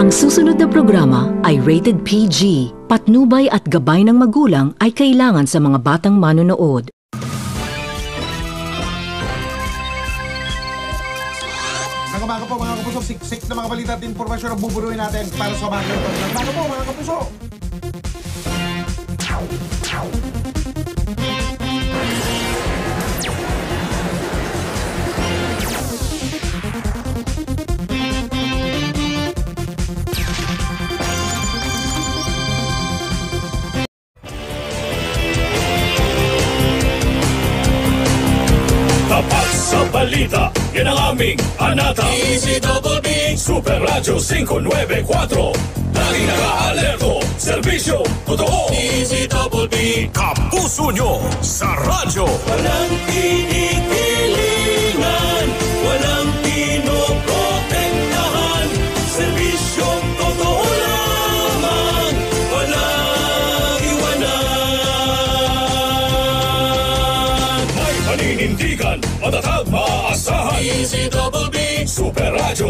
Ang susunod na programa ay rated PG. Patnubay at gabay ng magulang ay kailangan sa mga batang manonood. Mga po mga kapuso, siksik na mga balita at informasyon ang buburuin natin para sa mga ito. Mga po mga kapuso! Tapat sa balita, yan ang aming anata. DZBB Super Radio 594. Lagi naka-alerto, serbisyo, totoo. DZBB Kapuso nyo sa radyo. Walang kinikilingan, walang pinoprotektahan. Serbisyo, totoo lamang, walang iwanan. May paninindigan, matatag, maaasahan. DZBB Super Radio